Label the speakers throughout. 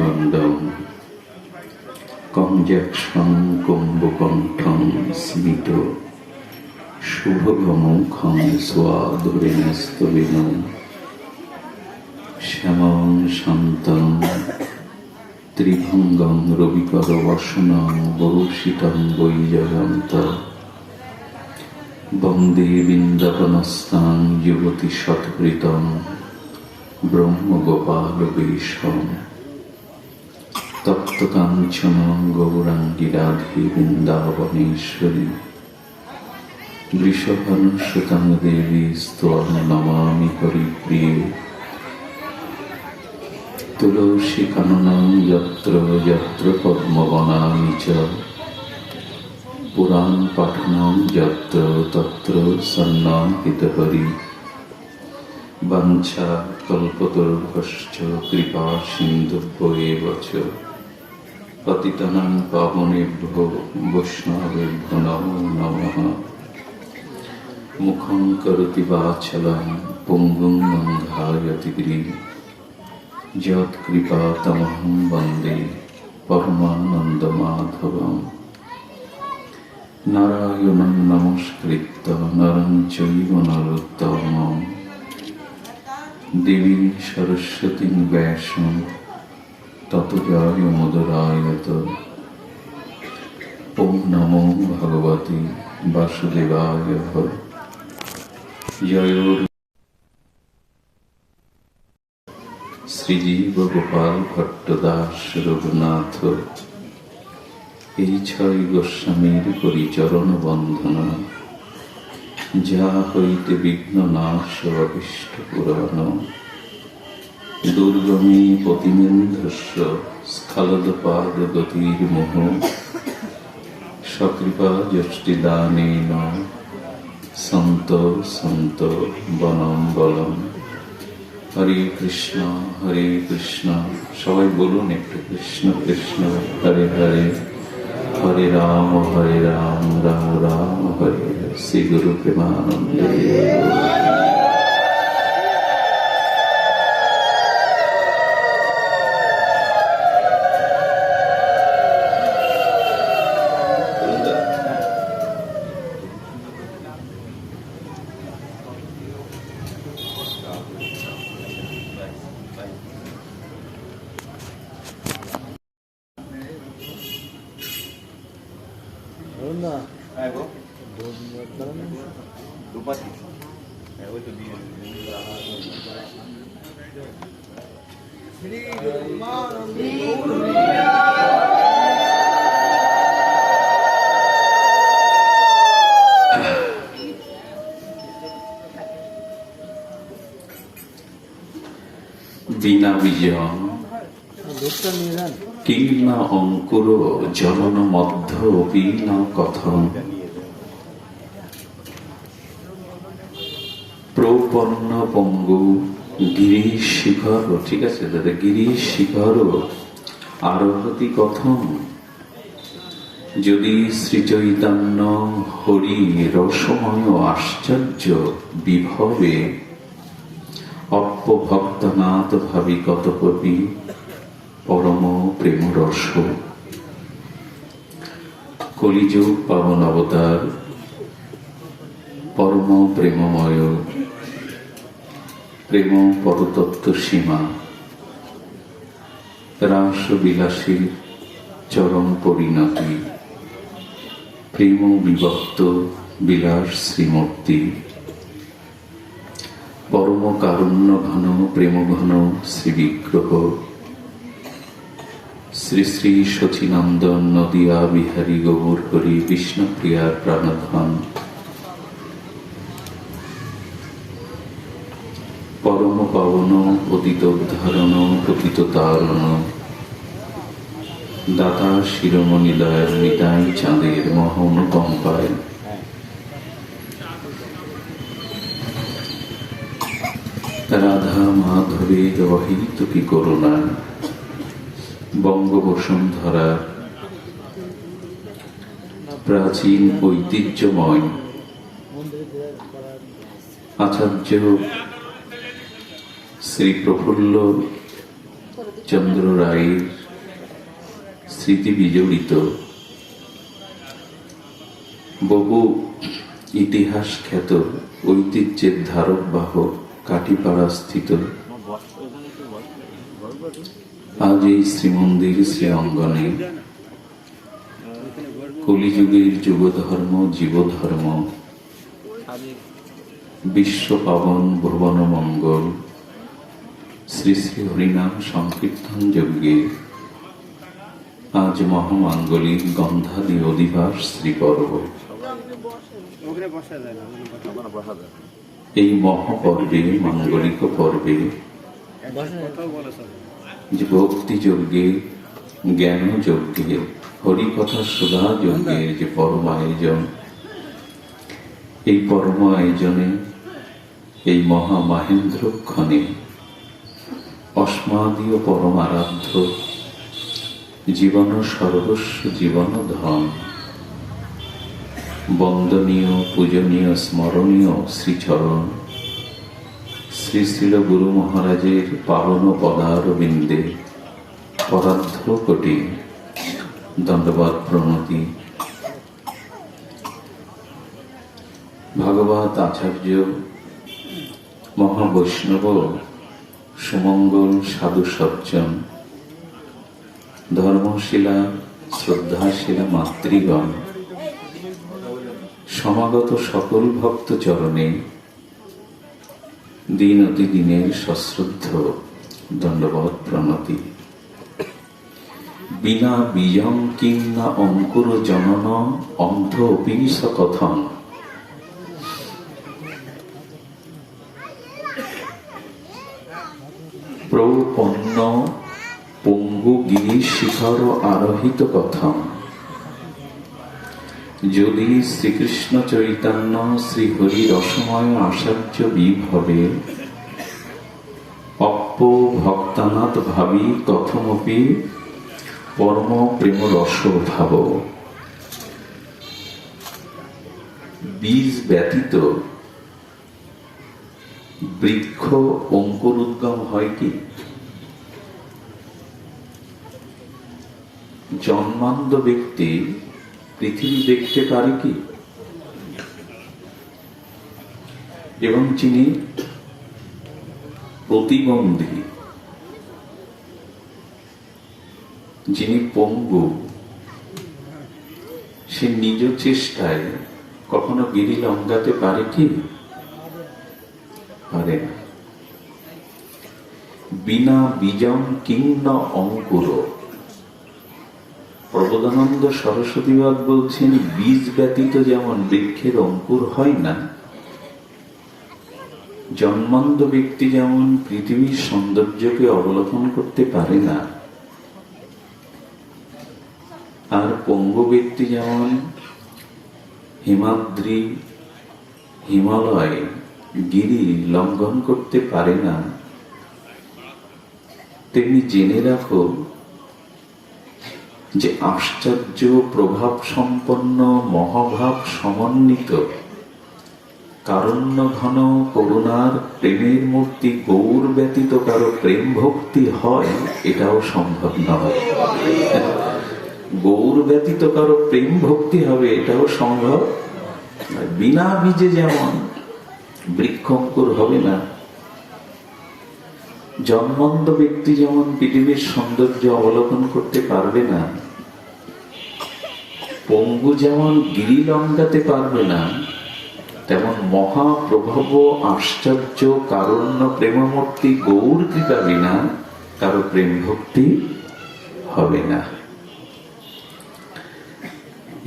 Speaker 1: মুখমণ্ডলম কঞ্জাক্ষং কুম্ভকণ্ঠং স্মিত শুভগমুখং স্বাধুরেণস্তবিনম শ্যামং শান্তং ত্রিভঙ্গং রবিকর বসনং বরুষিতং বৈজয়ন্ত বন্দে বৃন্দাবনস্থাং যুবতী শতকৃতং ব্রহ্মগোপালবেশম তপ্তকাঞ্চন গৌরাঙ্গী রাধে বৃন্দাবনেশ্বরী বৃষভানুসুতাং দেবী স্তবং নমামি হরিপ্রিয়ে তুলসী কাননং যত্র যত্র পদ্মবনানি চ পুরাণ পাঠনং যত্র তত্র সন্নাহিত হরি বাঞ্ছা কল্পতরুভ্যশ্চ কৃপা সিন্ধুভ্যেব চ পতিতানাং পাবনেভ্যো বৈষ্ণবেভ্যো নমো নমঃ মুখং করোতি বাচালং পুঙ্গুং লঙ্ঘায়তি গিরিম যৎকৃপাতমহং বন্দে পরমানন্দমাধবম নারায়ণং নমস্কৃত্য নরং চৈব নরোত্তমম দেবীং সরস্বতীং ব্যাসং ততো জয়মুদরায়ত। ওম নমো ভগবতে বাসুদেবায়। জয় শ্রীজীব গোপাল ভট্টদাস রঘুনাথ। এই 6 গোস্বামীর পরিচরণ বন্ধনা, যা হইতে বিঘ্ন নাশ অভীষ্ট পুরাণ। দুর্গমী পতিমেন্ধস্য স্খলদপাদ গতির মোহ, সকৃপা যষ্টিদানেন সন্ত সন্ত বনম বলম। হরে কৃষ্ণ হরে কৃষ্ণ। সবাই বলুন একটু কৃষ্ণ কৃষ্ণ হরে হরে, হরে রাম রাম রাম হরে হরে। শ্রী গুরু প্রেমানন্দে। বিনা বীজং কিং অঙ্কুর জলন মধ্য বিন কথম প্রপন্ন পঙ্গু গিরিশ শিখর। ঠিক আছে দাদা, গিরিশ শিখর আরোহতি কথম। যদি শ্রী চৈতন্য হরি রসময় আশ্চর্য বিভবে অপ্যভক্তনাথ ভাবি কত কবি পরম প্রেম রস। কলিযুগ পাবন অবতার পরম প্রেমময়, প্রেম পরতত্ত্ব সীমা, রাস বিলাসীর চরম পরিণতি, প্রেম বিভক্ত বিলাস শ্রীমূর্তি, পরম কারুণ্য ঘন প্রেম ঘন শ্রী বিগ্রহ শ্রী শ্রী শচীনন্দন নদিয়া বিহারী গৌর হরি বিষ্ণুপ্রিয়ার প্রাণধন, পরম পাবন পতিত উদ্ধারণ পতিত তারণ, দাতা শিরোমণি দয়াল নিতাই চাঁদের মহানুকম্পায় রাধা মাধবের অহেতুকী করুণা, বঙ্গবসুন্ধরা প্রাচীন ঐতিহ্যময় আচার্য শ্রী প্রফুল্ল চন্দ্র রায়ের স্মৃতি বিজড়িত বহু ইতিহাস খ্যাত ঐতিহ্যের ধারক বাহক কাটিপাড়া স্থিত আজ এই শ্রীমন্দির শ্রী অঙ্গনে কলিযুগের যুগধর্ম জীবধর্ম বিশ্ব পাবন ভুবন মঙ্গল শ্রী শ্রী হরিনাম সংকীর্তন যজ্ঞে আজ মহামাঙ্গলিক গন্ধাদি অধিবাস শ্রীপর্ব। এই মহাপর্বে মাঙ্গলিক পর্বে যে ভক্তি যজ্ঞে জ্ঞান যজ্ঞে হরিকথা সুধা যজ্ঞের যে পরম আয়োজন, এই পরম আয়োজনে এই মহামাহেন্দ্রক্ষণে অস্মাদীয় পরম আরাধ্য জীবন সর্বস্ব জীবন ধন বন্দনীয় পূজনীয় স্মরণীয় শ্রীচরণ শ্রী শ্রীল গুরু মহারাজের পাবন পদারবিন্দে পরার্ধ কোটি দণ্ডবাদ প্রণতি। ভাগবত আচার্য মহাবৈষ্ণব সুমঙ্গল সাধু সজ্জন ধর্মশীলা শ্রদ্ধাশীলা মাতৃগণ সমাগত সকল ভক্ত চরণে দিন অতি দিনের সশ্রদ্ধ দণ্ডবৎ প্রণতি। বিনা বীজং কিং না অঙ্কুর জনন অন্ধ অপিস কথন। প্রপন্ন পঙ্গু গিরি শিখর আরোহিত কথম। যদি শ্রীকৃষ্ণ চৈতন্য শ্রী হরি রসময় আচার্য বিভবে অপ্প ভক্তানাথ ভাবি কথমপি পরম প্রেম রস ভাব। বীজ ব্যতীত বৃক্ষ অঙ্কুর উদ্গম হয় কি? জন্মান্ধ ব্যক্তি পৃথিবী দেখতে পারে কি? এবং যিনি প্রতিবন্ধী, যিনি পঙ্গু, সে নিজ চেষ্টায় কখনো গিরি লঙ্ঘাতে পারে কি? পারে না। বিনা বীজং কিং ন অঙ্কুর। প্রবোধানন্দ সরস্বতীবাদ বলছেন, বীজ ব্যতীত যেমন বৃক্ষের অঙ্কুর হয় না, জন্মান্ধ ব্যক্তি যেমন পৃথিবীর সৌন্দর্যকে অবলোকন করতে পারে না, আর পঙ্গু ব্যক্তি যেমন হিমাদ্রি হিমালয় গিরি লঙ্ঘন করতে পারে না, তেমনি জেনে রাখো যে আশ্চর্য প্রভাব সম্পন্ন মহাভাব সমন্বিত কারণ্য ঘন করুণার প্রেমের মূর্তি গৌর ব্যতীত কারো প্রেম ভক্তি হয়, এটাও সম্ভব নয়। গৌর ব্যতীত কারো প্রেম ভক্তি হবে, এটাও সম্ভব। বিনা বীজে যেমন বৃক্ষ অঙ্কুর হবে না, জন্মান্ধ ব্যক্তি যেমন পৃথিবীর সৌন্দর্য অবলোকন করতে পারবে না, পঙ্গু যেমন গিরি লঙ্ঘাতে পারবে না, তেমন মহাপ্রভব আশ্চর্য কারণ্য প্রেমমূর্তি গৌর কৃপা বিনা কারো প্রেম ভক্তি হবে না।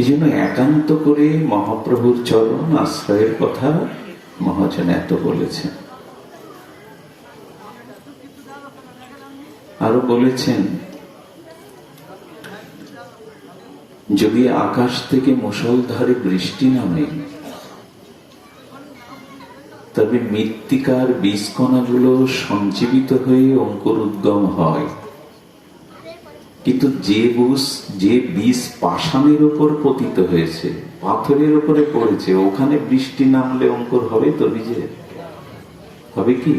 Speaker 1: এই জন্য একান্ত করে মহাপ্রভুর চরণ আশ্রয়ের কথা মহাজন এত বলেছেন। আরো বলেছেন, যদি আকাশ থেকে মুষলধারে বৃষ্টি নামে, তবে মৃত্তিকার বীজকণাগুলো সঞ্জীবিত হয়ে অঙ্কুর উদ্গম হয়। কিন্তু যে বীজ পাষাণের উপর পতিত হয়েছে, পাথরের উপরে পড়েছে, ওখানে বৃষ্টি নামলে অঙ্কুর হবে তো? বীজে হবে কি?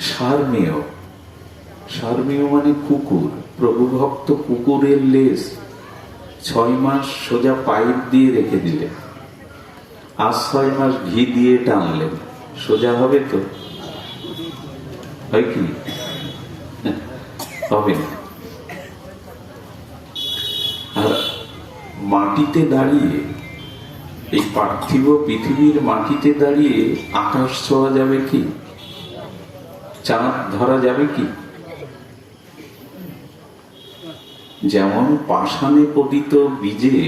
Speaker 1: সারমেয় ধর্মীয় মানে কুকুর, প্রভু ভক্ত কুকুরের লেজ 6 মাস সোজা পাইপ দিয়ে রেখে দিলেন, আর 6 মাস ঘি দিয়ে টানলেন, সোজা হবে তো? হয় কি? হবে না। আর মাটিতে দাঁড়িয়ে, এই পার্থিব পৃথিবীর মাটিতে দাঁড়িয়ে আকাশ ছোঁয়া যাবে কি? চাঁদ ধরা যাবে কি? যেমন পাষাণে পতিত বীজে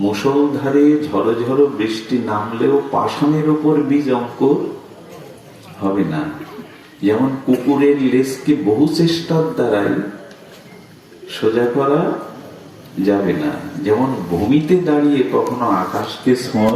Speaker 1: মুষলধারে ঝড়ো ঝড়ো বৃষ্টি নামলেও পাষাণের উপর বীজ অঙ্কুর হবে না, যেমন কুকুরের লেজকে বহু চেষ্টার দ্বারাই সোজা করা যাবে না, যেমন ভূমিতে দাঁড়িয়ে কখনো আকাশকে ছোঁয়া